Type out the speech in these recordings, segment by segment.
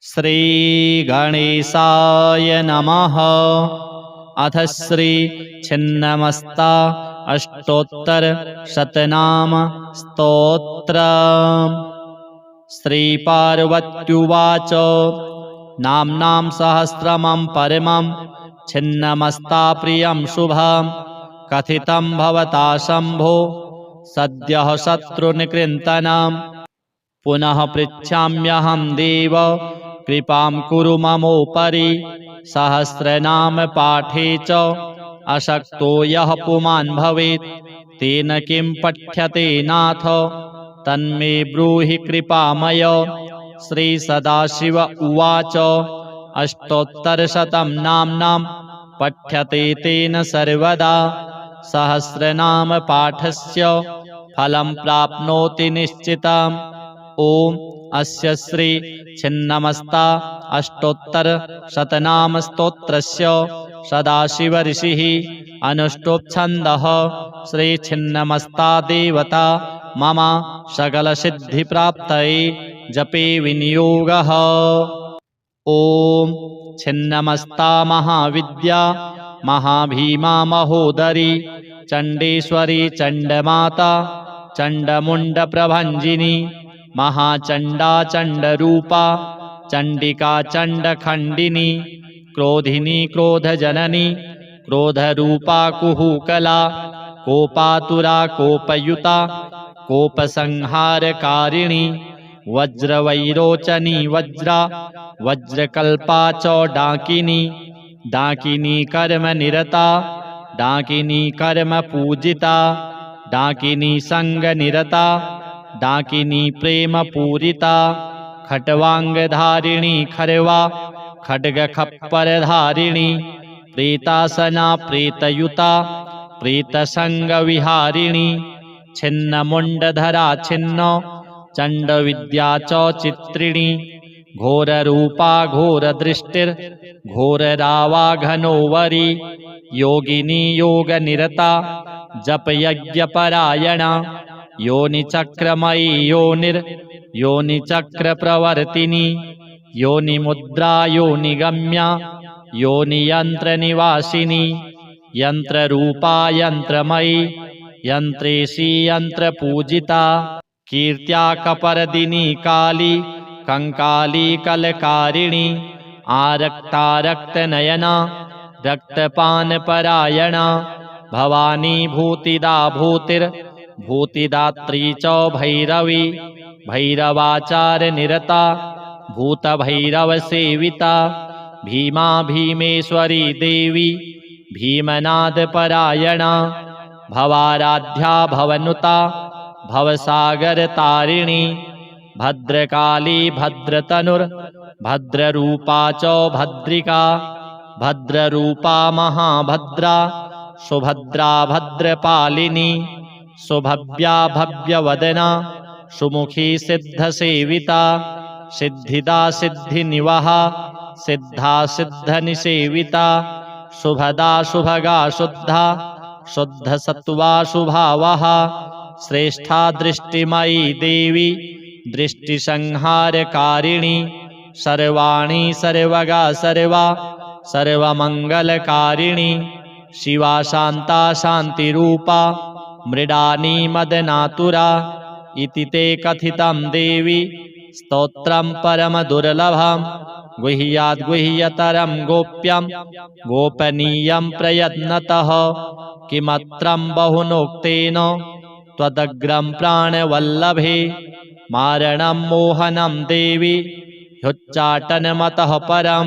श्रीगणेशाय नमः। अथ श्री छिन्नमस्ता अष्टोत्तरशतनाम स्तोत्रम्। श्रीपार्वत्युवाच नाम्नां सहस्रमं परमं छिन्नमस्ता प्रियं शुभं कथितं भवता शम्भो सद्यः शत्रुनिकृन्तनं। पुनः पृच्छाम्यहं देव कृपां कुरु ममोपरि सहस्रनाम पाठे च अशक्तो यः पुमान् भवेत् तेन किं पठ्यते नाथ तन्मे ब्रूहि कृपामय। श्रीसदाशिव उवाच अष्टोत्तरशतं नाम्नां पठ्यते तेन सर्वदा सहस्रनाम पाठस्य फलं प्राप्नोति निश्चितम्। ओम अस्य श्री छिन्नमस्ता अष्टोत्तरशतनाम स्तोत्रस्य सदाशिव ऋषिः अनुष्टुप् छन्दः। श्री छिन्नमस्ता देवता मम सकलसिद्धिप्राप्तये जपे विनियोगः। ओम छिन्नमस्ता महाविद्या महाभीमा महोदरी चण्डेश्वरी चण्डमाता चण्डमुण्डप्रभञ्जिनी महाचण्डा चण्डरूपा चण्डिका चण्डखण्डिनी क्रोधिनी क्रोधजननी क्रोधरूपा कुहूकला कोपातुरा कोपयुता कोपसंहारकारिणी वज्रवैरोचनी वज्रा वज्रकल्पा च डाकिनी डाकिनी कर्मनिरता डाकिनी कर्मपूजिता डाकिनी संगनिरता डाकिनी प्रेमपूरिता खट्वांगधारिणी खर्वा खड्गखप्परधारिणी प्रेतासना प्रेतयुता प्रेतसंगविहारिणी छिन्नमुण्डधरा छिन्न चण्डविद्या च चित्रिणी घोररूपा घोरदृष्टिर्घोररावा घनोवरी योगिनी योगनिरता जपयज्ञपरायणा योनिचक्रमयी योनिचक्रप्रवर्तिनी योनिमुद्रा योनिगम्या योनियन्त्रनिवासिनी यन्त्ररूपा यन्त्रमयी यन्त्रेशी यन्त्रपूजिता कीर्त्या कपर्दिनी काली कंकाली कलकारिणी आरक्तारक्तनयना रक्तपानपरायणा भवानी भूतिदा भूतिदात्री च भैरवी भैरवाचारनिरता भूतभैरवसेविता भीमा भीमेश्वरी देवी भीमनादपरायणा भवाराध्या भवनुता भवसागरतारिणी भद्रकाली भद्रतनुर्भद्ररूपा च भद्रिका भद्ररूपा महाभद्रा सुभद्रा भद्रपालिनी सुभव्या भव्यवदना सुमुखी सिद्धसेविता सिद्धिदा सिद्धिनिवहा सिद्धा सिद्धनिसेविता शुभदा शुभगा शुद्धा शुद्धसत्त्वा शुभावहा श्रेष्ठा दृष्टिमयी देवी दृष्टिसंहारकारिणी सर्वाणी सर्वगा सर्वा सर्वमंगलकारिणी शिवा शांता शांतिरूपा मृडानी मदनातुरा इति ते कथितं देवी स्तोत्रं परमदुर्लभं गुह्याद् गुह्यतरं गोप्यं गोपनीयं प्रयत्नतः किमत्रं बहुनोक्तेन त्वदग्रं प्राणवल्लभे मारणं मोहनं देवी ह्युच्चाटनमतः परं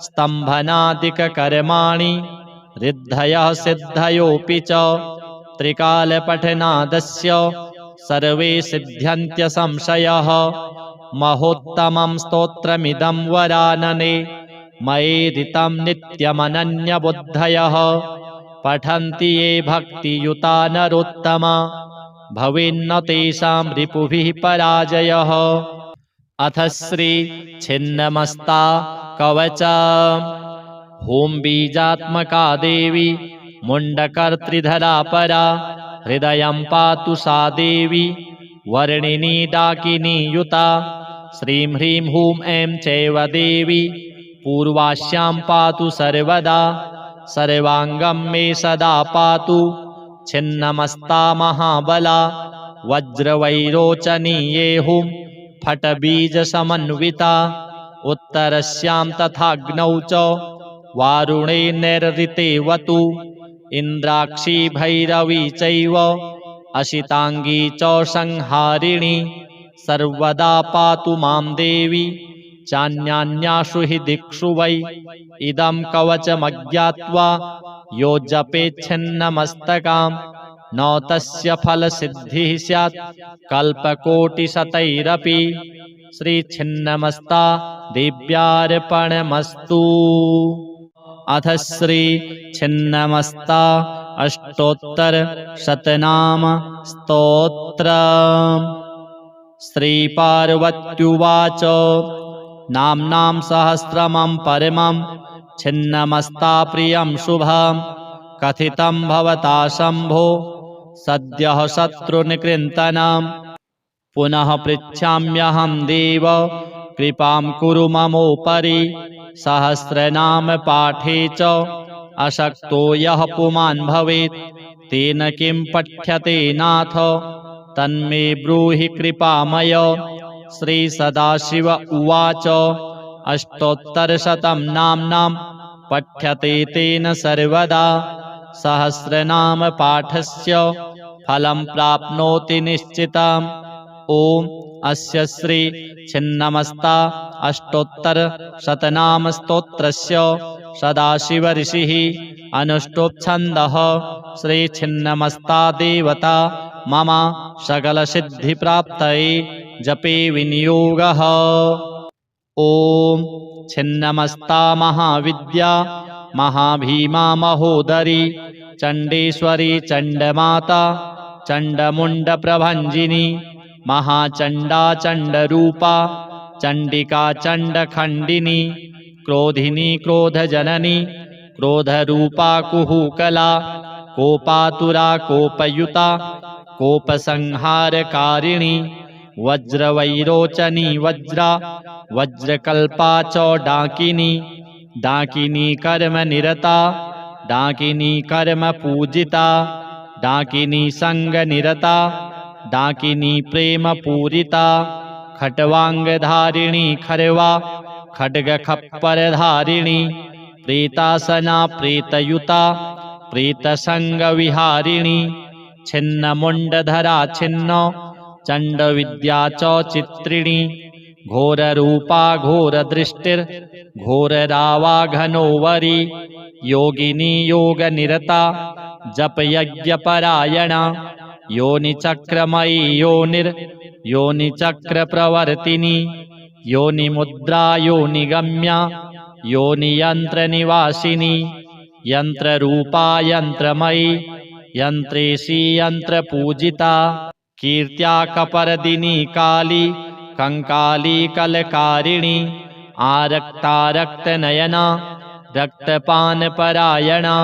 स्तम्भनादिककर्माणि रिद्धयः सिद्धयोऽपि च त्रिकालपठनादस्य सर्वे सिद्ध्यन्त्यसंशयः महोत्तमं स्तोत्रमिदं वरानने मयेदितं नित्यमनन्यबुद्धयः पठन्ति ये भक्तियुता नरोत्तमा भवेन्न तेषां रिपुभिः पराजयः। अथ श्री छिन्नमस्ता कवचम्। होम बीजात्मका देवी मुण्डकर्त्रिधरा परा हृदयं पातु सा देवी वर्णिनी डाकिनी युता श्रीं ह्रीं हूं ऐं चैव देवी पूर्वास्यां पातु सर्वदा सर्वाङ्गं मे सदा पातु छिन्नमस्ता महाबला वज्रवैरोचनीये हुं फटबीजसमन्विता उत्तरस्यां तथाग्नौ च वारुणे नैरृतेवतु इन्द्राक्षी भैरवी चैव अशिताङ्गी च संहारिणी सर्वदा पातु मां देवी चान्यान्यासु हि दिक्षु वै इदं कवचमज्ञात्वा यो जपेच्छिन्नमस्तकां न तस्य फलसिद्धिः स्यात् कल्पकोटिशतैरपि श्रीछिन्नमस्ता देव्यार्पणमस्तु। अथ श्री छिन्नमस्ता अष्टोत्तरशतनाम स्तोत्रम्। श्रीपार्वत्युवाच नाम्नां सहस्रमं परमं छिन्नमस्ता प्रियं शुभं कथितं भवता शम्भो सद्यः शत्रुनिकृन्तनं पुनः पृच्छाम्यहं देव कृपां कुरु ममोपरि सहस्रनाम पाठे च अशक्तो यः पुमान् भवेत् तेन किं पठ्यते नाथ तन्मे ब्रूहि कृपामय। श्री सदाशिव उवाच अष्टोत्तरशतं नाम्नां पठ्यते तेन सर्वदा सहस्रनाम पाठस्य फलं प्राप्नोति निश्चितम्। ॐ अस्य श्री छिन्नमस्ता अष्टोत्तरशतनाम स्तोत्रस्य सदाशिव ऋषिः अनुष्टुप् छन्दः। श्री छिन्नमस्ता देवता मम सकलसिद्धिप्राप्तये जपे विनियोगः। ॐ छिन्नमस्ता महाविद्या महाभीमा महोदरी चण्डेश्वरी चण्डमाता चण्डमुण्डप्रभञ्जिनी महाचण्डा चण्डरूपा चण्डिका चण्डखण्डिनी क्रोधिनी क्रोधजननी क्रोधरूपा कुहूकला कोपातुरा कोपयुता कोपसंहारकारिणी वज्रवैरोचनी वज्रा वज्रकल्पा च डाकिनी डाकिनी कर्मनिरता डाकिनी कर्मपूजिता डाकिनी संगनिरता डाकिनी प्रेमपूरिता खट्वाङ्गधारिणी खर्वा खड्गखप्परधारिणी प्रेतासना प्रेतयुता प्रेतसंगविहारिणी छिन्नमुण्डधरा छिन्न चण्डविद्या च चित्रिणी घोररूपा घोरदृष्टिर्घोररावा घनोवरी योगिनी योगनिरता जपयज्ञपरायणा योनिचक्रमयी योनिचक्रप्रवर्तिनी योनिमुद्रा योनिगम्या योनियन्त्रनिवासिनी यन्त्ररूपा यन्त्रमयी यन्त्रेशी यन्त्रपूजिता कीर्त्या कपर्दिनी काली कंकाली कलकारिणी आरक्तारक्तनयना रक्तपानपरायणा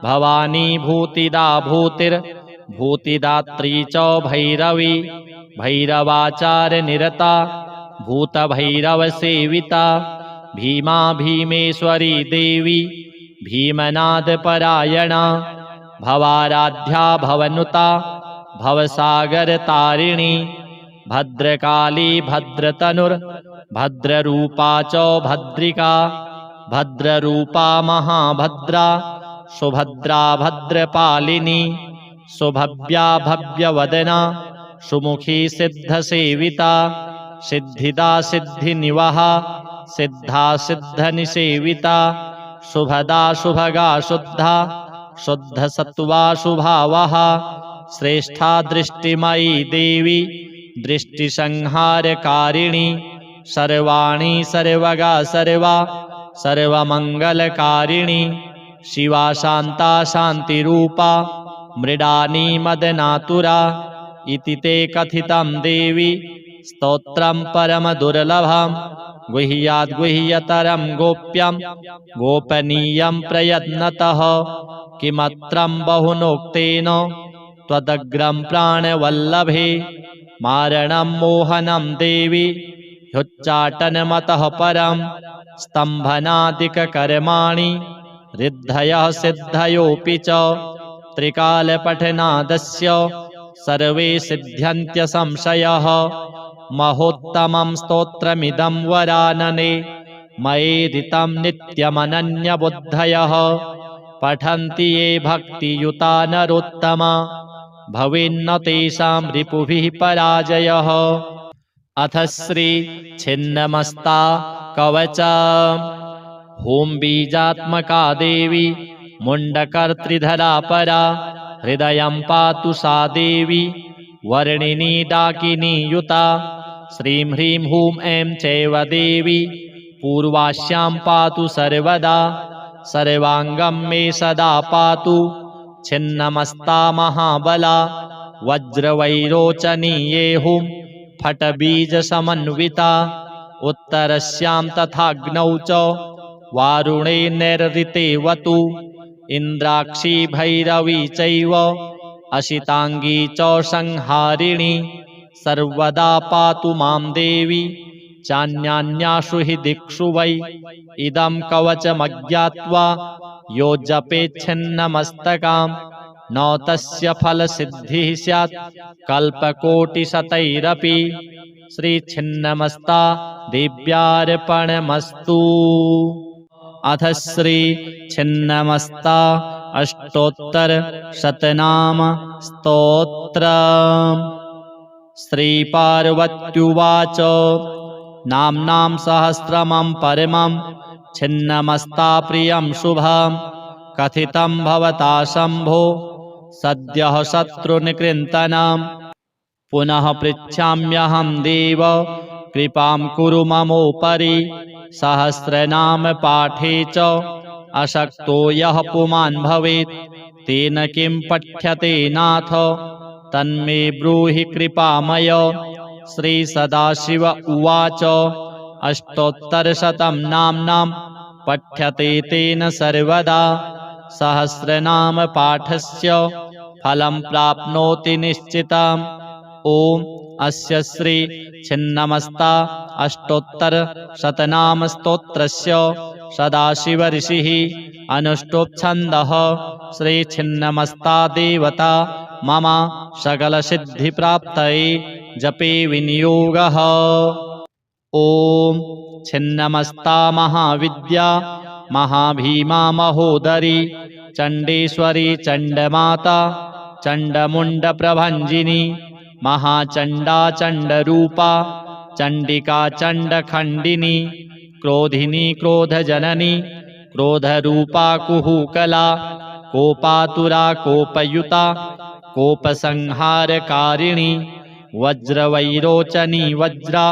भवानी भूतिदा भूतिदात्री च भैरवी भैरवाचारनिरता भूतभैरवसेविता भीमा भीमेश्वरी देवी भीमनादपरायणा भवाराध्या भवनुता भवसागरतारिणी भद्रकाली भद्रतनुर्भद्ररूपा च भद्रिका भद्ररूपा महाभद्रा सुभद्रा भद्रपालिनी सुभव्या भव्यवदना सुमुखी सिद्धसेविता सिद्धिदा सिद्धिनिवहा सिद्धा सिद्धनिसेविता शुभदा शुभगा शुद्धा शुद्धसत्त्वा शुभावहा श्रेष्ठा दृष्टिमयी देवी दृष्टिसंहारकारिणी सर्वाणि सर्वगा सर्वा सर्वमङ्गलकारिणी शिवा शान्ता शान्तिरूपा मृडानी मदनातुरा इति ते कथितं देवी स्तोत्रं परमदुर्लभं गुह्याद्गुह्यतरं गोप्यं गोपनीयं प्रयत्नतः किमत्रं बहुनोक्तेन त्वदग्रं प्राणवल्लभे मारणं मोहनं देवी ह्युच्चाटनमतः परं स्तम्भनादिककर्माणि रिद्धयः सिद्धयोऽपि च त्रिकालपठनादस्य सर्वे सिद्ध्यन्त्यसंशयः। महोत्तमं स्तोत्रमिदं वरानने मयेदितं नित्यमनन्यबुद्धयः। पठन्ति ये भक्तियुता नरोत्तमा भवेन्न तेषां रिपुभिः पराजयः। अथ श्री छिन्नमस्ता कवच। होम बीजात्मका देवी मुंडकर्त्रिधरा परा हृदयं पातु सा देवी वर्णिनी डाकिनी युता। श्रीं ह्रीं हूं ऐं चैव देवी पूर्वास्यां पातु सर्वदा सर्वांगं मे सदा पातु छिन्नमस्ता महाबला वज्रवैरोचनीये हुं फटबीजसमन्विता। उत्तरस्यां तथाग्नौ च वारुणे नैरृतेवतु इन्द्राक्षी भैरवी चैव अशितांगी च संहारिणी। सर्वदा पातु मां देवी चान्यान्यासु हि दिक्षु वै इदं कवचमज्ञात्वा यो जपेच्छिन्नमस्तकां न तस्य फलसिद्धिः स्यात् कल्पकोटिशतैरपि। श्री छिन्नमस्ता देव्यार्पणमस्तु। अथ श्री छिन्नमस्ता अष्टोत्तर शतनाम स्तोत्र। श्री पार्वत्युवाच नाम्नां सहस्रमं परमं छिन्नमस्ता प्रियं शुभं कथितं भवता शम्भो सद्यः शत्रुनिकृन्तनं। पुनः पृच्छाम्यहं देव कृपां कुरु ममोपरि सहस्रनाम पाठे च अशक्तो यः पुमान् भवेत् तेन किं पठ्यते नाथ तन्मे ब्रूहि कृपामय। श्री सदाशिव उवाच अष्टोत्तरशतं नाम्नां पठ्यते तेन सर्वदा सहस्रनाम पाठस्य फलं प्राप्नोति निश्चितम्। ओम अस्य श्री छिन्नमस्ता अष्टोत्तर शतनाम स्तोत्रस्य सदाशिव ऋषिः अनुष्टुप् छन्दः। श्री छिन्नमस्ता देवता मम सकल सिद्धि प्राप्तये जपे विनियोगः। ओम छिन्नमस्ता महाविद्या महाभीमा महोदरी चंडेश्वरी चंडमाता चंडमुंडप्रभंजिनी महाचंडा चंडरूपा चंडिका चंडखंडिनी क्रोधिनी क्रोधजननी क्रोधरूपा कुहूकला कोपातुरा कोपयुता कोपसंहारकारिणी वज्रवैरोचनी वज्रा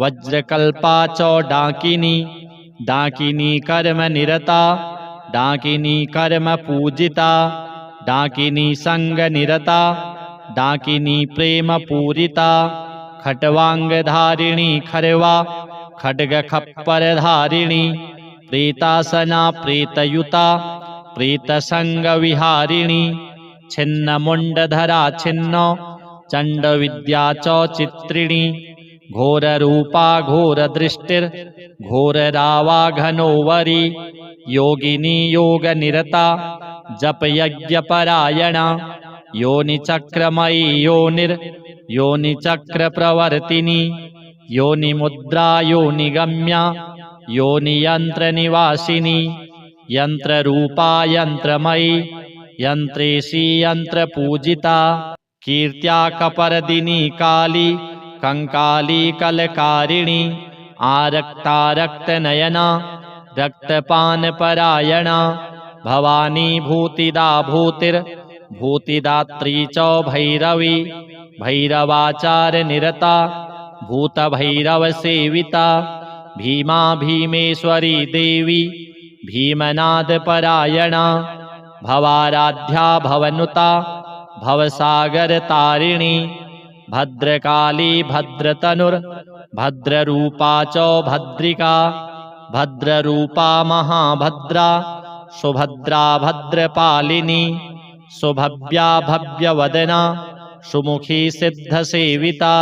वज्रकल्पा च डाकिनी डाकिनी कर्म निरता डाकिनी कर्म पूजिता डाकिनी संग निरता डाकिनी प्रेम पूरिता खट्वांगधारिणी खरवा खड्ग खप्पर धारिणी प्रेतासना प्रेतयुता प्रेतसंग विहारिणी छिन्न मुंडधरा छिन्न चंड विद्या च चित्रिणी घोर रूपा घोर दृष्टिर घोर रावा घनोवरी योगिनी योग निरता जप यज्ञ परायणा योनि चक्रमयी योनिर योनि चक्र प्रवर्तिनी योनि मुद्रा योनि गम्या योनि यंत्र निवासिनी यंत्र रूपा यंत्रमयी यंत्रेशी यंत्र पूजिता कीर्त्या कपरदिनी काली कंकाली कलकारिणी आरक्ता रक्तनयना रक्तपान परायणा भवानी भूतिदा भूतिर भूतिदात्री च भैरवी भैरवाचार निरता भूत भैरव सेविता भीमा भीमेश्वरी देवी भीमनाद परायणा भवाराध्या भवनुता भवसागर तारिणी भद्रकाली भद्रतनुर भद्ररूपा च भद्रिका भद्ररूपा महाभद्रा सुभद्रा भद्रपालिनी सुभव्या भव्यवदना सुमुखी सिद्धसेविता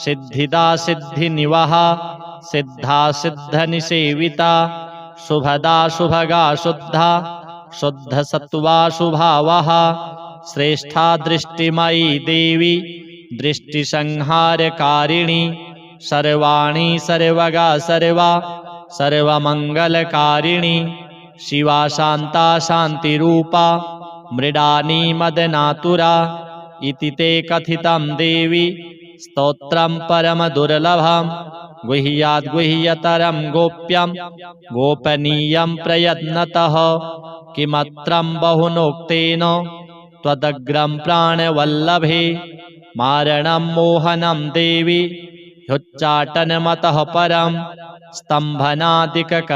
सिद्धिदा सिद्धिनिवहा सिद्धा सिद्धनिसेविता शुभदा शुभगा शुद्धा शुद्धसत्त्वा शुभावहा श्रेष्ठा दृष्टिमयी देवी दृष्टिसंहारकारिणी सर्वाणि सर्वगा सर्वा सर्वमङ्गलकारिणी शिवा शान्ता शान्तिरूपा मृडानी मदनातुरा इति ते कथितं देवी स्तोत्रं परमदुर्लभं गुह्याद् गुह्यतरं गोप्यं गोपनीयं प्रयत्नतः किमत्रं बहुनोक्तेन त्वदग्रं प्राणवल्लभे मारणं मोहनं देवी ह्युच्चाटनमतः परं स्तम्भनादिककर्माणि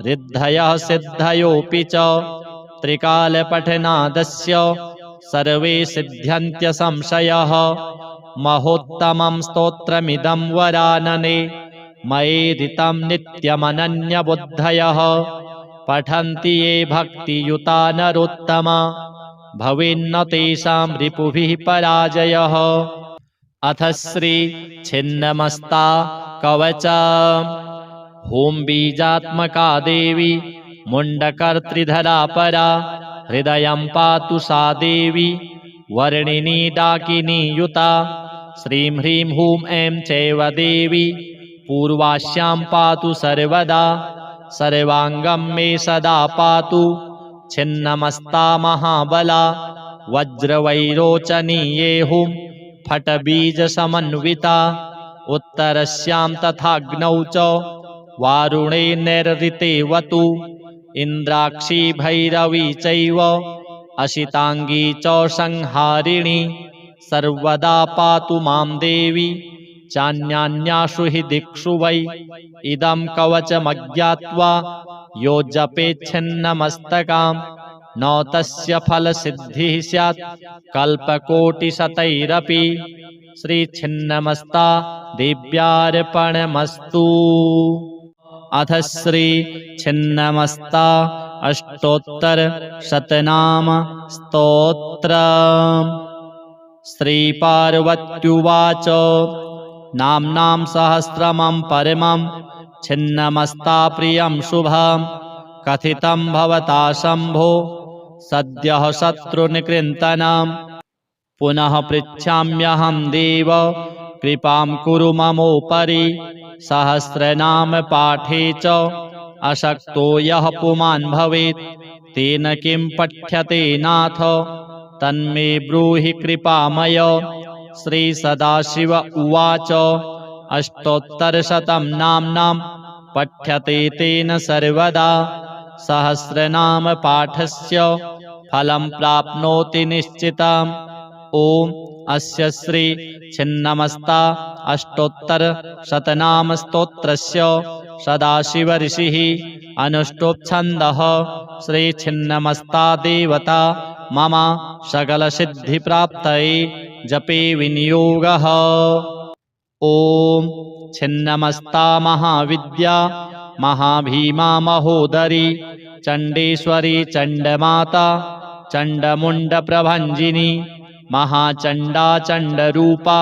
रिद्धयः सिद्धयोऽपि च त्रिकालपठनादस्य सर्वे सिद्ध्यन्त्यसंशयः महोत्तमं स्तोत्रमिदं वरानने मयेदितं नित्यमनन्यबुद्धयः पठन्ति ये भक्तियुता नरोत्तमा भवेन्न तेषां रिपुभिः पराजयः। अथ श्री छिन्नमस्ता कवच। होम बीजात्मका देवी मुण्डकर्त्रिधरा परा हृदयं पातु सा देवी वर्णिनी डाकिनी युता श्रीं ह्रीं हूं ऐं चैव देवी पूर्वास्यां पातु सर्वदा सर्वाङ्गं मे सदा पातु छिन्नमस्ता महाबला वज्रवैरोचनीये हुं फटबीजसमन्विता उत्तरस्यां तथाग्नौ च वारुणे नैरृतेवतु इन्द्राक्षी भैरवी चैव अशिताङ्गी च संहारिणी सर्वदा पातु मां देवी चान्यान्यासु हि दिक्षु वै इदं कवचमज्ञात्वा यो जपेच्छिन्नमस्तकां न तस्य फलसिद्धिः स्यात् कल्पकोटिशतैरपि। श्रीछिन्नमस्ता देव्यार्पणमस्तु। अथ श्री छिन्नमस्ता अष्टोत्तरशतनाम स्तोत्रम्। श्रीपार्वत्युवाच नाम्नां सहस्रमं परमं छिन्नमस्ता प्रियं शुभं कथितं भवता शम्भो सद्यः शत्रुनिकृन्तनं पुनः पृच्छाम्यहं देव कृपां कुरु ममोपरि सहस्रनाम पाठे च अशक्तो यः पुमान् भवेत् तेन किं पठ्यते नाथ तन्मे ब्रूहि कृपामय। श्री सदाशिव उवाच अष्टोत्तरशतं नाम्नां पठ्यते तेन सर्वदा सहस्रनाम पाठस्य फलं प्राप्नोति निश्चितम्। ओम अस्य श्री छिन्नमस्ता अष्टोत्तरशतनाम स्तोत्रस्य सदाशिव ऋषिः अनुष्टुप् श्री छिन्नमस्ता देवता मम सकलसिद्धिप्राप्तये जपे विनियोगः। ओम छिन्नमस्ता महाविद्या महाभीमा महोदरी चण्डेश्वरी चण्डमाता चण्डमुण्डप्रभञ्जिनी महाचण्डा चण्डरूपा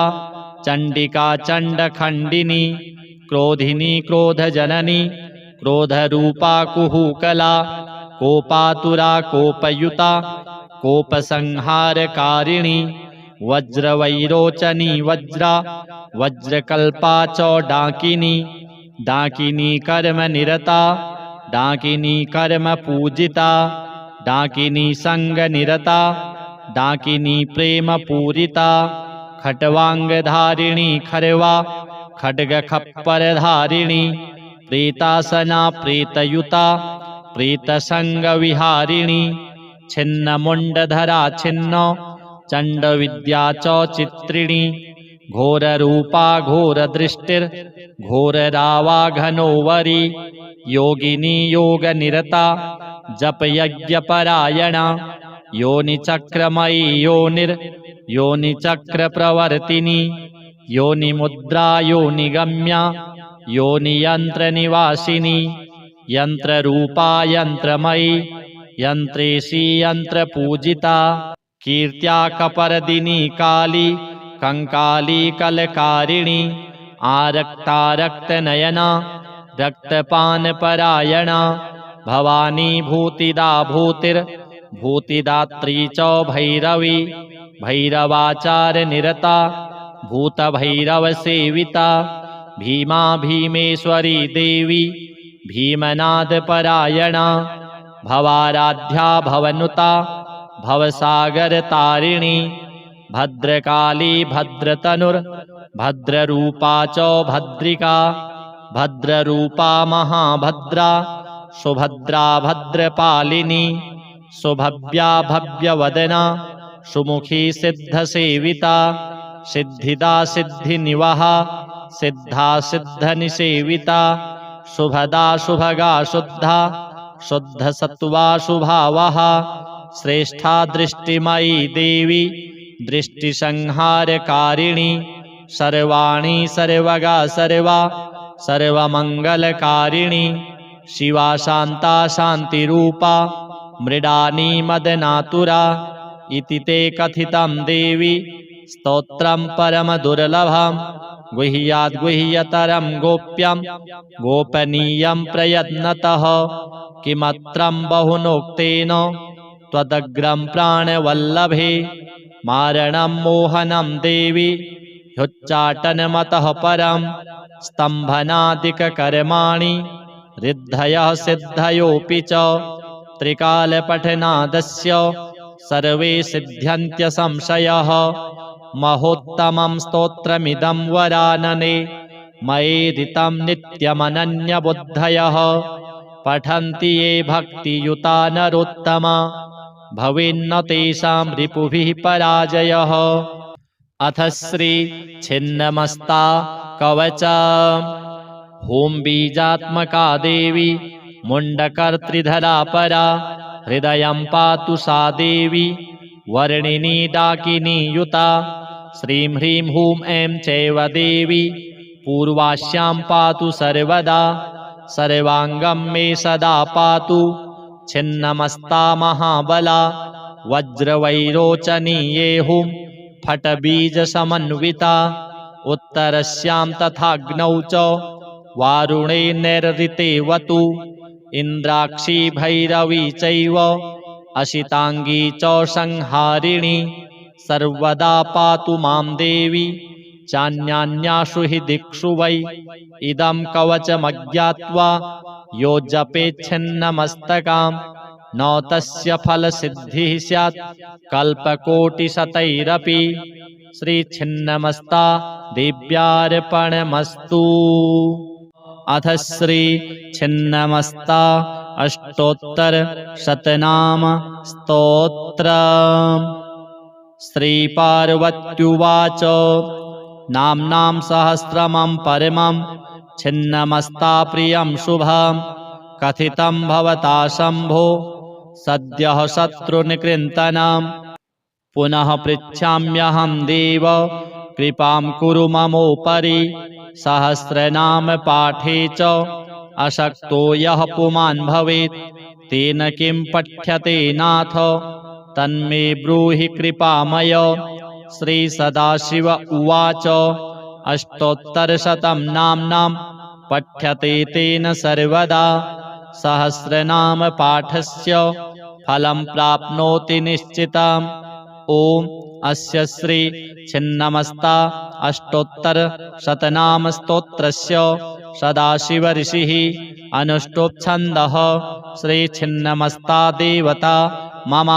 चण्डिका चण्डखण्डिनी क्रोधिनी क्रोधजननी क्रोधरूपा कुहूकला कोपातुरा कोपयुता कोपसंहारकारिणी वज्रवैरोचनी वज्रा वज्रकल्पा च डाकिनी डाकिनी कर्म निरता डाकिनी कर्म पूजिता डाकिनी संग निरता डाकिनी प्रेम पूरिता खट्वांगधारिणी खरवा खड्ग खप्परधारिणी प्रीतासना प्रीतयुता प्रीतसंग विहारिणी छिन्नमुण्डधरा छिन्न चण्डविद्या च चित्रिणी घोररूपा घोरदृष्टिर् घोररावाघनोवरी योगिनी योगनिरता जपयज्ञपरायणा योनिचक्रमयी योनिचक्रप्रवर्तिनी योनिमुद्रा योनिगम्या योनियन्त्रनिवासिनी यन्त्ररूपा यन्त्रमयी यन्त्रेशी यन्त्रपूजिता कीर्त्या कपर्दिनी काली कंकाली कलकारिणी आरक्तारक्तनयना रक्तपानपरायणा भवानी भूतिदा भूतिर्भूतिदात्री च भैरवी भैरवाचारनिरता भूतभैरवसेविता भीमा भीमेश्वरी देवी भीमनादपरायणा भवाराध्या भवनुता भवसागरतारिणी भद्रकाली भद्रतनुर्भद्ररूपा च भद्रिका भद्ररूपा महाभद्रा सुभद्रा भद्रपालिनी सुभव्या भव्यवदना सुमुखी सिद्धसेविता सिद्धिदा सिद्धिनिवहा सिद्धा सिद्धनिसेविता शुभदा शुभगा शुद्धा शुद्धसत्त्वा शुभावहा श्रेष्ठा दृष्टिमयी देवी दृष्टिसंहारकारिणी सर्वाणि सर्वगा सर्वा सर्वमङ्गलकारिणी शिवा शान्ता शान्तिरूपा मृडानी मदनातुरा इति ते कथितं देवी स्तोत्रं परमदुर्लभं गुह्याद्गुह्यतरं गोप्यं गोपनीयं प्रयत्नतः किमत्रं बहुनोक्तेन त्वदग्रं प्राणवल्लभे मारणं मोहनं देवी ह्युच्चाटनमतः परं स्तम्भनादिककर्माणि रिद्धयः सिद्धयोऽपि च त्रिकालपठनादस्य सर्वे सिद्ध्यन्त्यसंशयः महोत्तमं स्तोत्रमिदं वरानने मयेदितं नित्यमनन्यबुद्धयः पठन्ति ये भक्तियुता नरोत्तमा भवेन्न तेषां रिपुभिः पराजयः। अथ श्री छिन्नमस्ता कवच होम बीजात्मका देवी मुंडकर्त्रिधरा परा हृदयं पातु सा देवी वर्णिनी डाकिनी युता श्रीं ह्रीं हूं ऐं चैव देवी पूर्वास्यां पातु सर्वदा सर्वांगं मे सदा पातु छिन्नमस्ता महाबला वज्रवैरोचनी ये हुं फटबीजसमन्विता उत्तरस्यां तथाग्नौ च वारुणे नैरृतेवतु इन्द्राक्षी भैरवी चैव अशितांगी च संहारिणी सर्वदा पातु मां देवी चान्यान्यासु हि दिक्षु वै इदं कवचमज्ञात्वा यो जपेच्छिन्नमस्तकां न तस्य फलसिद्धिः स्यात् कल्पकोटिशतैरपि। श्रीछिन्नमस्ता देव्यार्पणमस्तु। अथ श्री छिन्नमस्ता अष्टोत्तरशतनाम स्तोत्रम्। श्रीपार्वत्युवाच नाम्नां सहस्रमं परमं छिन्नमस्ता प्रियं शुभं कथितं भवता शम्भो सद्यः शत्रुनिकृन्तनं पुनः पृच्छाम्यहं देव कृपां कुरु ममोपरि सहस्रनाम पाठे च अशक्तो यः पुमान् भवेत् तेन किं पठ्यते नाथ तन्मे ब्रूहि कृपामय। श्री सदाशिव उवाच अष्टोत्तरशतं नाम्नां पठ्यते तेन सर्वदा सहस्रनाम पाठस्य फलं प्राप्नोति निश्चितम्। ओम अस्य श्री छिन्नमस्ता अष्टोत्तरशतनाम स्तोत्रस्य सदाशिव ऋषिः अनुष्टुप् छन्दः। श्री छिन्नमस्ता देवता मम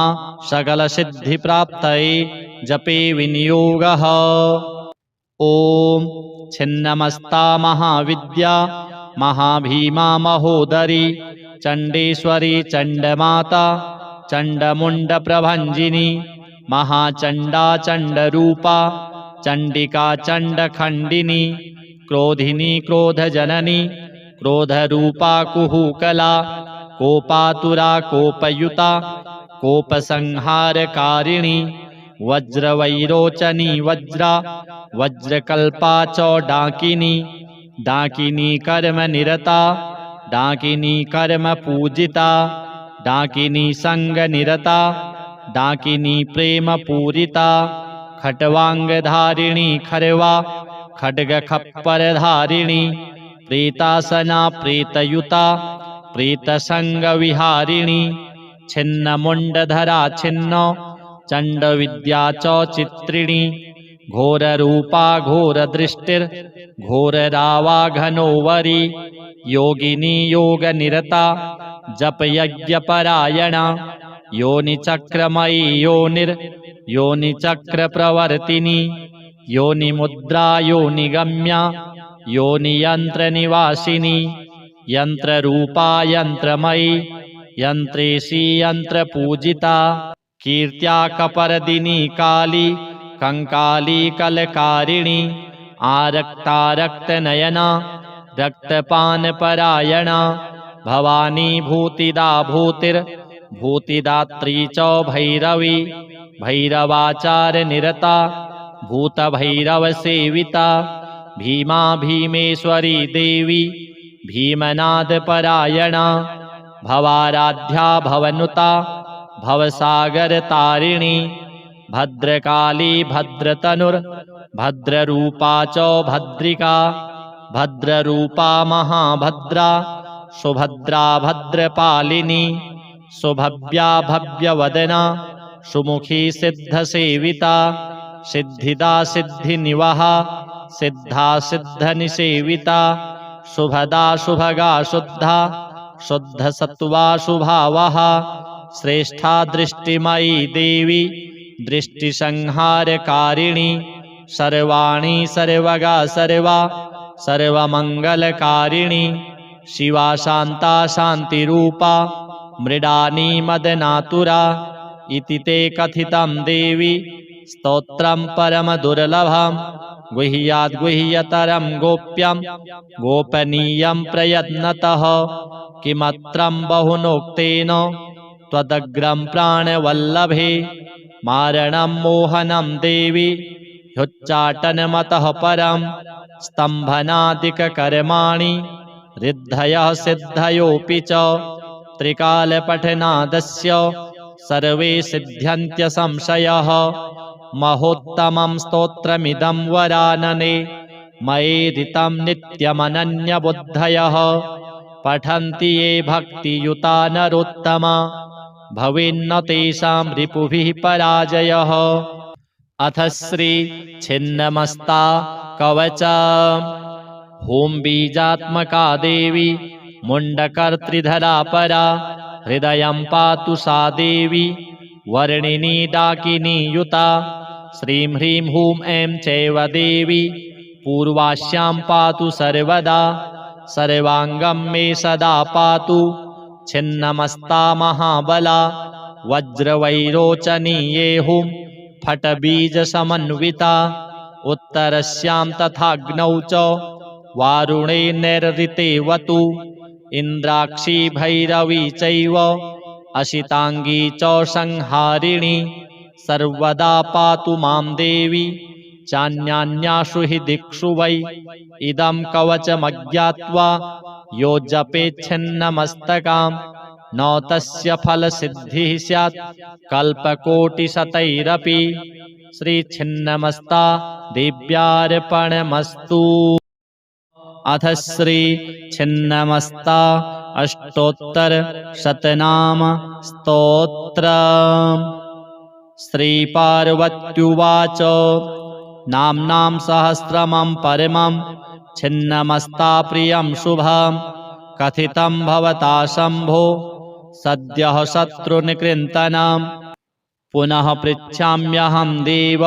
सकलसिद्धिप्राप्तये जपे विनियोगः। ओम छिन्नमस्ता महाविद्या महाभीमा महोदरी चंडेश्वरी चंडमाता चंडमुंडप्रभंजिनी महाचंडा चंडरूपा चंडिका चंडखंडिनी क्रोधिनी क्रोधजननी क्रोधरूपा कुहूकला कोपातुरा कोपयुता कोपसंहारकारिणी वज्रवैरोचनी वज्रा वज्रकल्पा च डाकिनी डाकिनी कर्म निरता डाकिनी कर्म पूजिता डाकिनी संग निरता डाकिनी प्रेम पूरिता खट्वांगधारिणी खर्वा खड्ग खप्पर धारिणी प्रीतासना प्रीतयुता प्रीतसंग विहारिणी छिन्न मुंडधरा छिन्न चंड विद्या च चित्रिणी घोर रूपा घोर दृष्टिर घोर रावा घनोवरी योगिनी योग निरता जप यज्ञ परायणा योनि चक्रमयी योनिर योनि चक्र प्रवर्तिनी योनि मुद्रा योनि गम्या योनि यंत्र निवासिनी यंत्र रूपा यंत्रमयी यंत्रेशी यंत्र पूजिता कीर्त्या कपर्दिनी काली कंकाली कलकारिणी आरक्ता रक्त नयना रक्तपान परायणा भवानी भूतिदा भूतिर भूतिदात्री च भैरवी भैरवाचार निरता भूत भैरव सेविता भीमा भीमेश्वरी देवी भीमनाद परायणा भवाराध्या भवनुता भवसागर तारिणी भद्रकाली भद्रतनुर भद्ररूपा च भद्रिका भद्ररूपा महाभद्रा सुभद्रा भद्रपालिनी सुभव्या भव्यवदना सुमुखी सिद्धसेविता सिद्धिदा सिद्धिनिवहा सिद्धा सिद्धनिसेविता शुभदा शुभगा शुद्धा शुद्धसत्त्वा शुभावहा श्रेष्ठा दृष्टिमयी देवी दृष्टिसंहारकारिणी सर्वाणी सर्वगा सर्वा सर्वमंगलकारिणी शिवा शांता शांतिरूपा मृडानी मदनातुरा इति ते कथितं देवी स्तोत्रं परम दुर्लभं गुह्याद् गुह्यतरं गोप्यं गोपनीयं प्रयत्नतः किमत्रं बहुनोक्तेन त्वदग्रं प्राणवल्लभे मारणं मोहनं देवी ह्युच्चाटनमतः परं स्तम्भनादिककर्माणि रिद्धयः सिद्धयोऽपि च त्रिकालपठनादस्य सर्वे सिद्ध्यन्त्य संशयः महोत्तमं स्तोत्रमिदं वरानने मयेदितं नित्यमनन्यबुद्धयः पठन्ति ये भक्तियुता नरोत्तमा भवेन्न तेषां रिपुभिः पराजयः। अथ श्री छिन्नमस्ता कवच होम बीजात्मका देवी मुंडकर्त्रिधरा परा हृदयं पातु सा देवी वर्णिनी डाकिनी युता श्रीं ह्रीं हूं ऐं चैव देवी पूर्वास्यां पातु सर्वदा सर्वांगं मे सदा पातु छिन्नमस्ता महाबला वज्रवैरोचनीये हुं फटबीजसमन्विता उत्तरस्यां तथाग्नौ च वारुणे नैरृतेवतु इन्द्राक्षी भैरवी चैव अशितांगी च संहारिणी सर्वदा पातु मां देवी चान्यान्यासु हि दिक्षु वै इदं कवचमज्ञात्वा यो जपेच्छिन्नमस्तकां न तस्य फलसिद्धिः स्यात् कल्पकोटिशतैरपि। श्रीछिन्नमस्ता देव्यार्पणमस्तु। अथ श्री छिन्नमस्ता अष्टोत्तर शतनाम स्तोत्र। श्रीपार्वत्युवाच नाम्नां सहस्रमं परमं छिन्नमस्ता प्रियं शुभं कथितं भवता शम्भो सद्यः शत्रुनिकृन्तनं पुनः पृच्छाम्यहं देव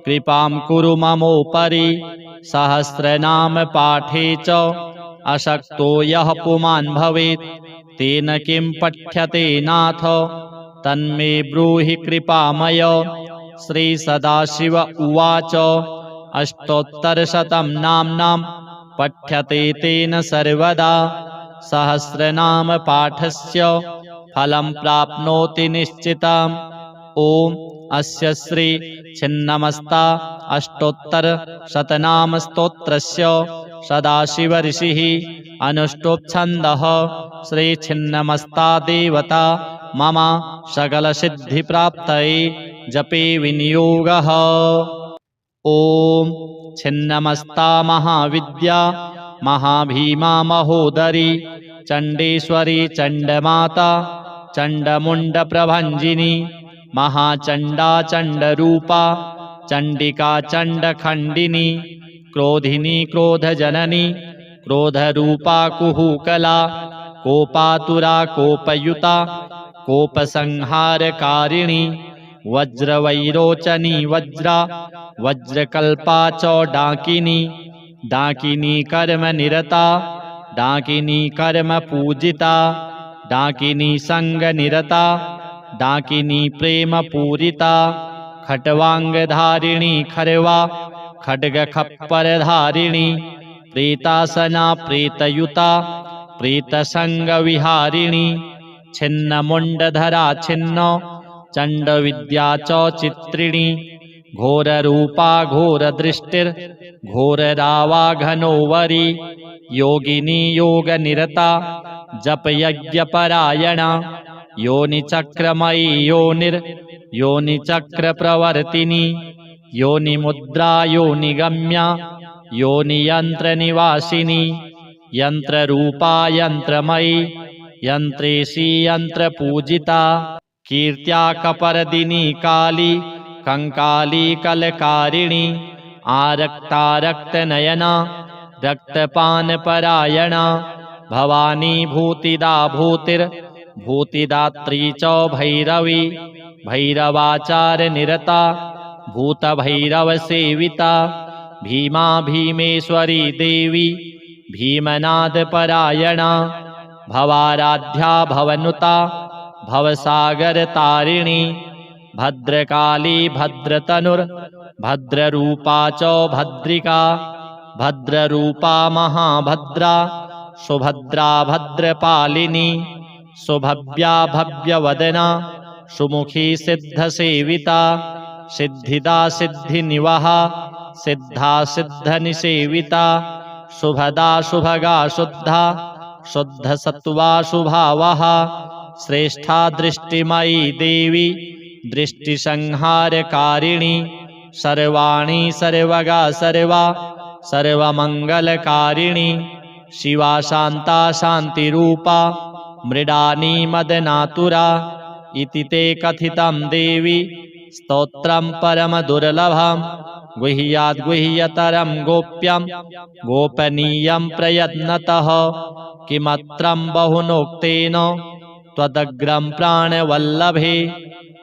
कृपां कुरु ममोपरि सहस्रनाम पाठे च अशक्तो यः पुमान् भवेत् तेन किं पठ्यते नाथ तन्मे ब्रूहि कृपामय। श्री सदाशिव उवाच अष्टोत्तरशतं नाम्नां पठ्यते तेन सर्वदा सहस्रनाम पाठस्य फलं प्राप्नोति निश्चितम्। ओम अस्य श्री छिन्नमस्ता अष्टोत्तर शतनाम स्तोत्रस्य सदाशिव ऋषिः अनुष्टुप् श्री छिन्नमस्ता देवता मम सकल सिद्धि प्राप्तये जपे विनियोगः। ॐ छिन्नमस्ता महाविद्या महाभीमा महोदरी चण्डेश्वरी चण्डमाता चण्डमुण्डप्रभञ्जिनी महाचण्डा चण्डरूपा चण्डिका चण्डखण्डिनी क्रोधिनी क्रोधजननी क्रोधरूपा कुहूकला कोपातुरा कोपयुता कोपसंहारकारिणी वज्रवैरोचनी वज्रा वज्रकल्पा च डाकिनी डाकिनी कर्म निरता डाकिनी कर्म पूजिता डाकिनी संग निरता डाकिनी प्रेम पूरिता खट्वांगधारिणी खरवा खड्ग खप्परधारिणी प्रेतासना प्रेतयुता प्रेतसंग विहारिणी छिन्नमुण्डधरा छिन्न चण्डविद्या च चित्रिणी घोररूपा घोरदृष्टिर् घोररावाघनोवरी योगिनी योगनिरता जपयज्ञपरायणा योनिचक्रमयी योनिचक्रप्रवर्तिनी योनिमुद्रा योनिगम्या योनियन्त्रनिवासिनी यन्त्ररूपा यन्त्रमयी यन्त्रेशी यन्त्रपूजिता कीर्त्या कपर्दिनी काली कंकाली कलकारिणी आरक्तारक्तनयना रक्तपानपरायणा भवानी भूतिदा भूतिर्भूतिदात्री च भैरवी भैरवाचारनिरता भूतभैरवसेविता भीमा भीमेश्वरी देवी भीमनादपरायणा भवाराध्या भवनुता भवसागरतारिणी भद्रकाली भद्रतनुर्भद्ररूपा च भद्रिका भद्ररूपा महाभद्रा सुभद्रा भद्रपालिनी सुभव्या भव्यवदना सुमुखी सिद्धसेविता सिद्धिदा सिद्धिनिवहा सिद्धा सिद्धनिसेविता शुभदा शुभगा शुद्धा शुद्धसत्त्वा शुभावहा श्रेष्ठा दृष्टिमयी देवी दृष्टिसंहारकारिणी सर्वाणी सर्वगा सर्वा सर्वमंगलकारिणी शिवा शांता शांतिरूपा मृडानी मदनातुरा इति ते कथितं देवी स्तोत्रं परमदुर्लभं गुह्याद्गुह्यतरं गोप्यं गोपनीयं प्रयत्नतः किमत्रं बहुनोक्तेन त्वदग्रं प्राणवल्लभे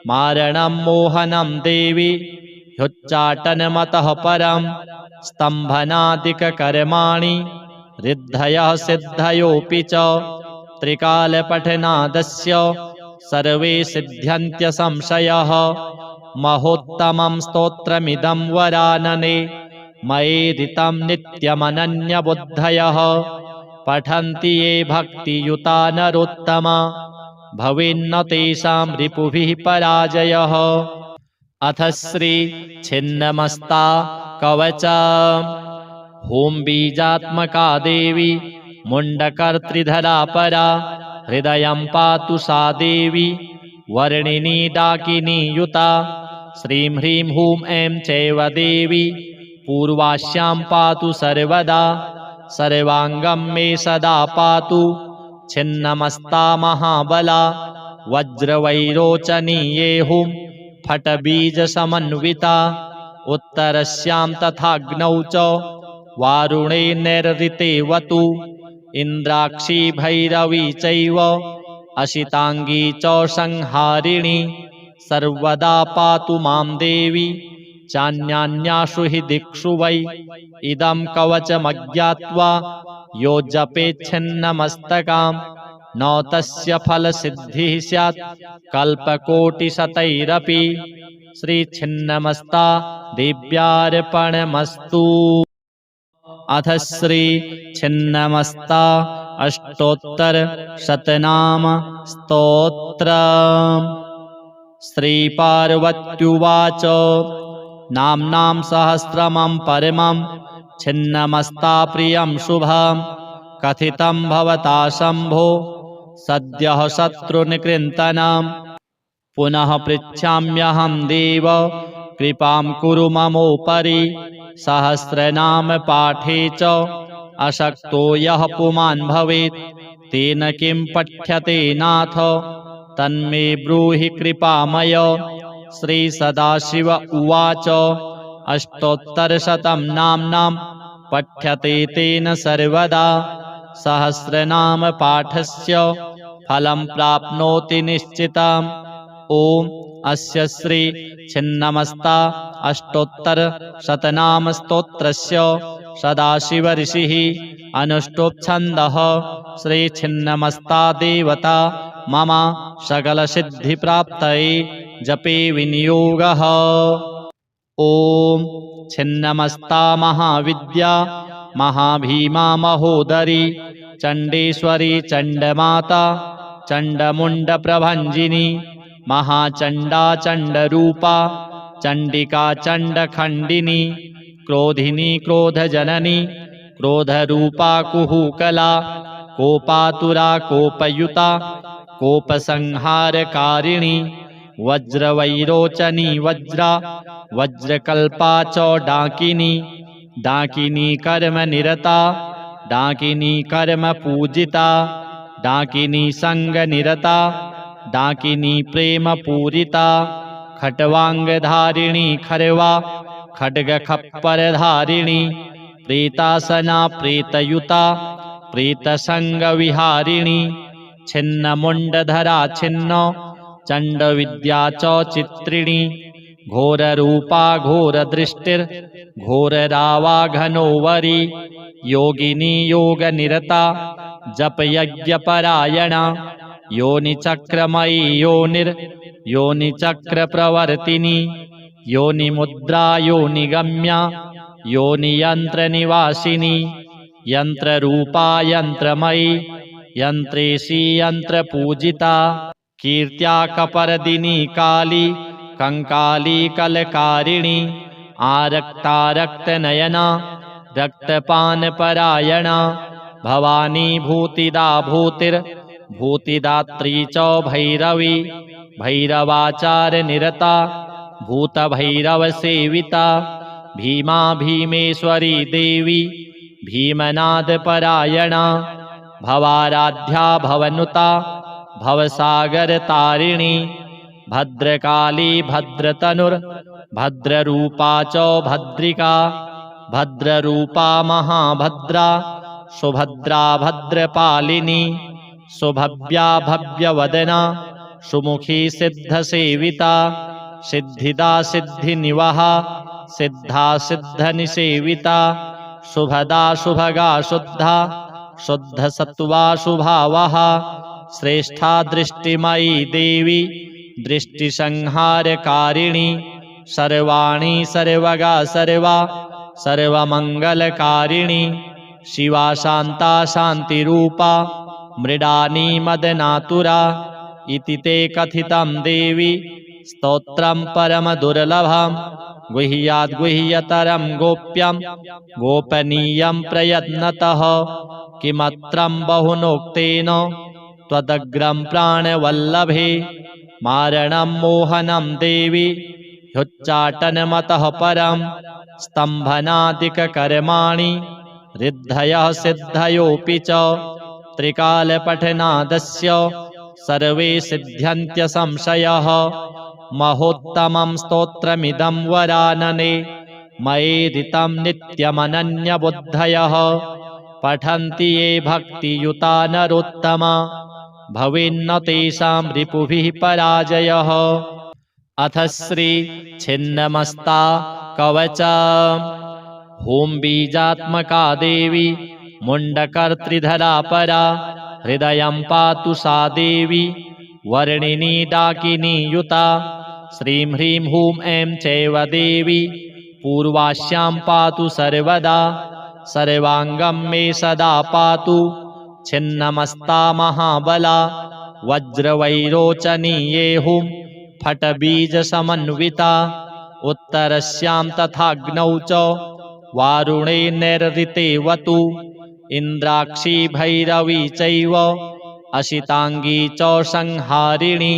मारणं मोहनं देवी ह्युच्चाटनमतः परं स्तम्भनादिककर्माणि रिद्धयः सिद्धयोऽपि च त्रिकालपठनादस्य सर्वे सिद्ध्यन्त्यसंशयः महोत्तमं स्तोत्रमिदं वरानने मयेदितं नित्यमनन्यबुद्धयः पठन्ति ये भक्तियुता नरोत्तमा भवेन्न तेषां रिपुभिः पराजयः। अथ श्री छिन्नमस्ता कवच। हों बीजात्मका देवी मुण्डकर्त्रिधरा परा हृदयं पातु सा देवी वर्णिनी डाकिनी युता श्रीं ह्रीं हूं ऐं चैव देवी पूर्वास्यां पातु सर्वदा सर्वांगं मे सदा पातु छिन्नमस्ता महाबला वज्रवैरोचनी ये हुं फटबीजसमन्विता उत्तरस्यां तथाग्नौ च वारुणे नैरृतेवतु इन्द्राक्षी भैरवी चैव अशितांगी च संहारिणी सर्वदा पातु मां देवी चान्यान्यासु हि दिक्षु वै इदं कवचमज्ञात्वा यो जपेच्छिन्नमस्तकां न तस्य फलसिद्धिः स्यात् कल्पकोटिशतैरपि। श्रीछिन्नमस्ता देव्यार्पणमस्तु। अथ श्री छिन्नमस्ता अष्टोत्तरशतनाम स्तोत्रम्। श्रीपार्वत्युवाच नाम्नां सहस्रमं परमं छिन्नमस्ता प्रियं शुभं कथितं भवता शम्भो सद्यः शत्रुनिकृन्तनं पुनः पृच्छाम्यहं देव कृपां कुरु ममोपरि सहस्रनाम पाठे च अशक्तो यः पुमान् भवेत् तेन किं पठ्यते नाथ तन्मे ब्रूहि कृपामय। श्री सदाशिव उवाच अष्टोत्तरशतं नाम्नां पठ्यते तेन सर्वदा सहस्रनाम पाठस्य फलं प्राप्नोति निश्चितम्। ओम अस्य श्री छिन्नमस्ता अष्टोत्तर शतनाम स्तोत्रस्य सदाशिव ऋषिः अनुष्टुप् छन्दः श्री छिन्नमस्ता देवता मम सकल सिद्धि प्राप्तये जपे विनियोगः। ओम छिन्नमस्ता महाविद्या महाभीमा महोदरी चंडेश्वरी चंडमाता चंडमुंड प्रभंजिनी महाचंडा चंडरूपा चंडिका चंडखंडिनी क्रोधिनी क्रोधजननी क्रोधरूपा कुहूकला कोपातुरा कोपयुता कोपसंहारकारिणी वज्रवैरोचनी वज्रा वज्रकल्पा च डाकिनी डाकिनी कर्म निरता डाकिनी कर्म पूजिता डाकिनी संग निरता डाकिनी प्रेम पूरिता खट्वांगधारिणी खरवा खड्ग खप्पर धारिणी प्रेतासना प्रेतयुता प्रेतसंग विहारिणी छिन्न मुंडधरा छिन्न चंड विद्या च चित्रिणी घोर रूपा घोर दृष्टिर घोर रावा घनोवरी योगिनी योग निरता जप यज्ञ परायणा योनि चक्रमयी योनिर योनि चक्र प्रवर्तिनी योनि मुद्रा योनि गम्या योनि यंत्र निवासिनी यंत्र रूपा यंत्रमयी यंत्रेशी यंत्र पूजिता कीर्त्या कपर्दिनी काली कंकाली कलकारिणी आरक्ता रक्त नयना रक्तपान परायणा भवानी भूतिदा भूतिर भूतिदात्री च भैरवी भैरवाचार निरता भूत भैरव सेविता भीमा भीमेश्वरी देवी भीमनाद परायणा भवाराध्या भवनुता भवसागर तारिणी भद्रकाली भद्रतनुर भद्ररूपा च भद्रिका भद्ररूपा महाभद्रा सुभद्रा भद्रपालिनी सुभव्या भव्यवदना सुमुखी सिद्धसेविता सिद्धिदा सिद्धिनिवहा सिद्धा सिद्धनिसेविता शुभदा शुभगा शुद्धा शुद्ध सत्वा शुभावहा श्रेष्ठा दृष्टिमयी देवी दृष्टिसंहारकारिणी सर्वाणी सर्वगा सर्वा सर्वमंगलकारिणी शिवा शांता शांतिरूपा मृडानी मदनातुरा इति ते कथितं देवी स्तोत्रं परम दुर्लभं गुह्याद् गुह्यतरं गोप्यं गोपनीयं प्रयत्नतः किमत्रं बहुनोक्तेन त्वदग्रं प्राणवल्लभे मारणं मोहनं देवी ह्युच्चाटनमतः परं स्तम्भनादिककर्माणि रिद्धयः सिद्धयोऽपि च त्रिकालपठनादस्य सर्वे सिद्ध्यन्त्यसंशयः महोत्तमं स्तोत्रमिदं वरानने मयेदितं नित्यमनन्यबुद्धयः पठन्ति ये भक्तियुता नरोत्तमा भवेन्न तेषां रिपुभिः पराजयः। अथ श्री छिन्नमस्ता कवच होम बीजात्मका देवी मुंडकर्त्रिधरा परा हृदयं पातु सा देवी वर्णिनी डाकिनी युता श्रीं ह्रीं हूं ऐं चैव देवी पूर्वास्यां पातु सर्वदा सर्वांगं मे सदा पातु छिन्नमस्ता महाबला वज्रवैरोचनी ये हुं फटबीजसमन्विता उत्तरस्यां तथाग्नौ च वारुणे नैरृतेवतु इंद्राक्षी भैरवी चैव अशितांगी च संहारिणी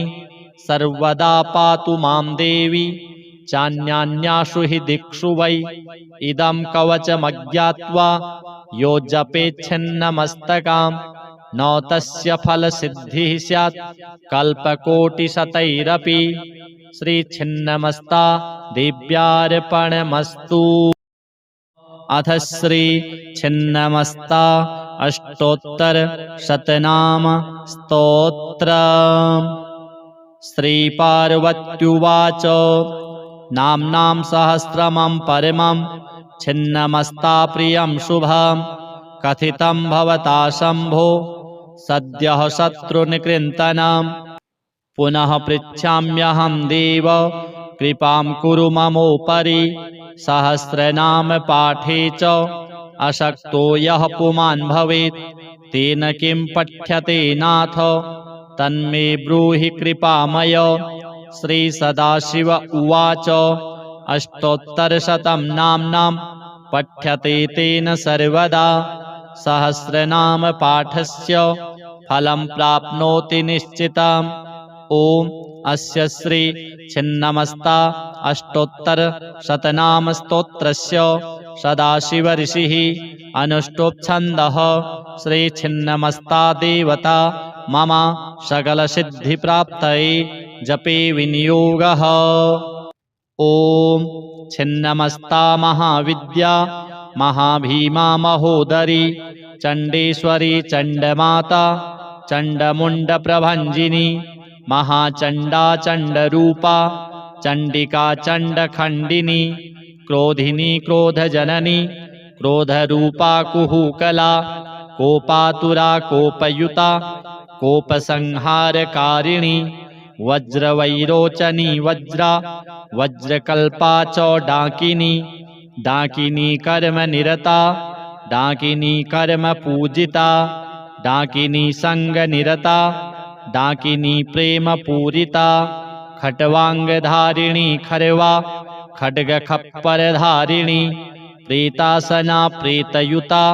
सर्वदा पातु मां देवी चान्यान्यासु हि दिक्षु वै इदं कवचमज्ञात्वा यो जपेच्छिन्नमस्तकाम् न तस्य फलसिद्धिः स्यात् कल्पकोटिशतैरपि। श्रीछिन्नमस्ता देव्यार्पणमस्तु। अथ श्री छिन्नमस्ता अष्टोत्तर शतनाम स्तोत्र। श्रीपार्वत्युवाच नाम्नां सहस्रमं परमं छिन्नमस्ता प्रियं शुभं कथितं भवता शम्भो सद्यः शत्रुनिकृन्तनं। पुनः पृच्छाम्यहं देव कृपां कुरु ममोपरि सहस्रनाम पाठे च अशक्तो यः पुमान् भवेत् तेन किं पठ्यते नाथ तन्मे ब्रूहि कृपामय। श्रीसदाशिव उवाच अष्टोत्तरशतं नाम्नां पठ्यते तेन सर्वदा सहस्रनाम पाठस्य फलं प्राप्नोति निश्चितम्। ॐ अस्य श्री छिन्नमस्ता अष्टोत्तर शतनाम स्तोत्रस्य सदाशिव ऋषिः अनुष्टुप् छन्दः। श्री छिन्नमस्ता देवता मम सकलसिद्धिप्राप्तये जपे विनियोगः। ॐ छिन्नमस्ता महाविद्या महाभीमा महोदरी चण्डेश्वरी चण्डमाता चण्डमुण्डप्रभञ्जिनी महाचण्डा चण्डरूपा चण्डिका चण्डखण्डिनी क्रोधिनी क्रोधजननी क्रोधरूपा कुहूकला कोपातुरा कोपयुता कोपसंहारकारिणी वज्रवैरोचनी वज्रा वज्रकल्पा च डाकिनी डाकिनी कर्मनिरता डाकिनी कर्मपूजिता डाकिनी संगनिरता डाकिनी प्रेमपूरिता खट्वांगधारिणी खर्वा खड्गखप्परधारिणी प्रेतासना प्रेतयुता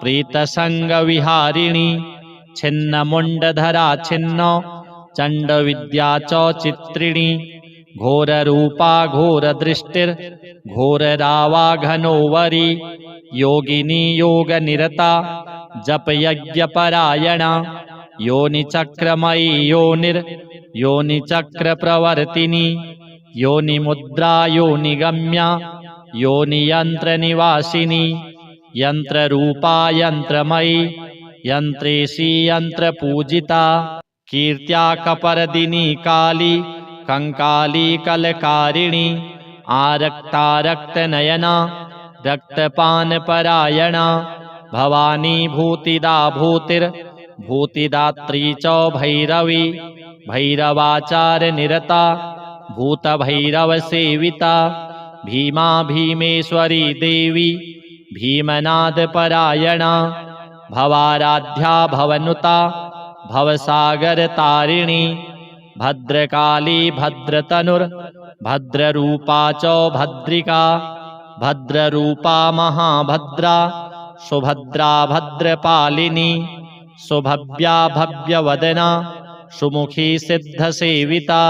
प्रेतसंगविहारिणी छिन्नमुण्डधरा छिन्न चण्डविद्या च चित्रिणी घोररूपा घोरदृष्टिर्घोररावाघनोवरी योगिनी योगनिरता जपयज्ञपरायणा योनिचक्रमयी योनिचक्रप्रवर्तिनी योनिमुद्रा योनिगम्या योनियन्त्रनिवासिनी यन्त्ररूपा यन्त्रमयी यन्त्रेशी यन्त्रपूजिता कीर्त्या कपर्दिनी काली कंकाली कलकारिणी आरक्तारक्तनयना रक्तपानपरायणा भवानी भूतिदा भूतिर्भूतिदात्री च भैरवी भैरवाचारनिरता भूतभैरवसेविता भीमा भीमेश्वरी देवी भीमनादपरायणा भवाराध्या भवनुता भवसागरतारिणी भद्रकाली भद्रतनुर्भद्ररूपा च भद्रिका भद्ररूपा महाभद्रा सुभद्रा भद्रपालिनी सुभव्या भव्यवदना सुमुखी सिद्धसेविता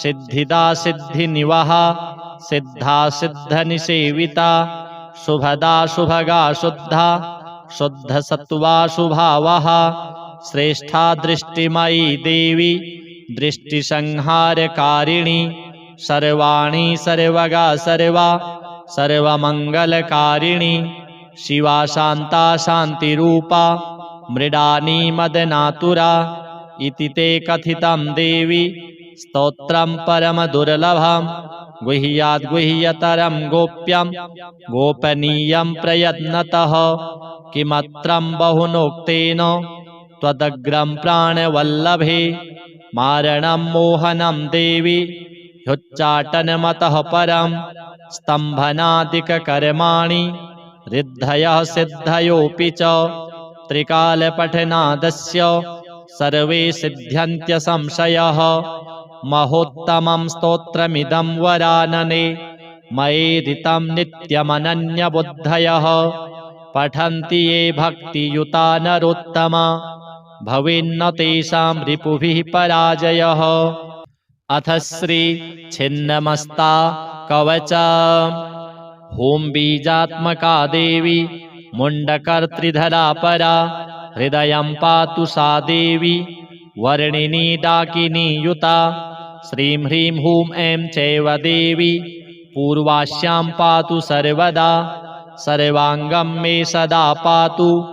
सिद्धिदा सिद्धिनिवहा सिद्धा सिद्धनिसेविता शुभदा शुभगा शुद्धा शुद्धसत्त्वा शुभावहा श्रेष्ठा दृष्टिमयी देवी दृष्टिसंहारकारिणी सर्वाणि सर्वगा सर्वा सर्वमङ्गलकारिणी शिवा शान्ता शान्तिरूपा मृडानी मदनातुरा इति ते कथितं देवी स्तोत्रं परमदुर्लभं गुह्याद्गुह्यतरं गोप्यं गोपनीयं प्रयत्नतः किमत्रं बहुनोक्तेन त्वदग्रं प्राणवल्लभे मारणं मोहनं देवी ह्युच्चाटनमतः परं स्तम्भनादिककर्माणि रिद्धयः सिद्धयोऽपि च त्रिकालपठनादस्य सर्वे सिद्ध्यन्त्यसंशयः महोत्तमं स्तोत्रमिदं वरानने मयेदितं नित्यमनन्यबुद्धयः पठन्ति ये भक्तियुता नरोत्तमा भवेन्न तेषां रिपुभिः पराजयः। अथ श्री छिन्नमस्ता कवच। होम बीजात्मका देवी मुंडकर्त्रिधरा परा, हृदयं पातु सा देवी वर्णिनी डाकिनी युता। श्रीं ह्रीं हूं ऐं चैव देवी पूर्वास्यां पातु सर्वदा, सर्वांगं मे सदा पातु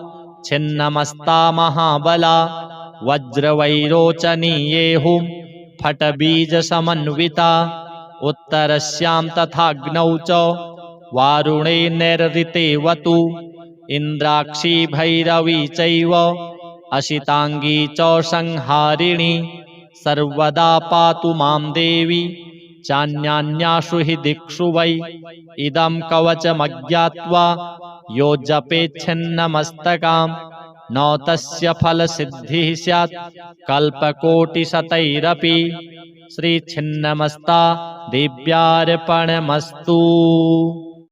छिन्नमस्ता महाबला। वज्रवैरोचनीये हुं फटबीजसमन्विता, उत्तरस्यां तथाग्नौ च वारुणे नैरृतेवतु। इन्द्राक्षी भैरवी चैव अशिताङ्गी च संहारिणी, सर्वदा पातु मां देवी चान्यान्यासु हि दिक्षु वै। इदं कवचमज्ञात्वा यो जपेच्छिन्नमस्तकां, न तस्य फलसिद्धिः स्यात् कल्पकोटिशतैरपि। श्रीछिन्नमस्ता देव्यार्पणमस्तु।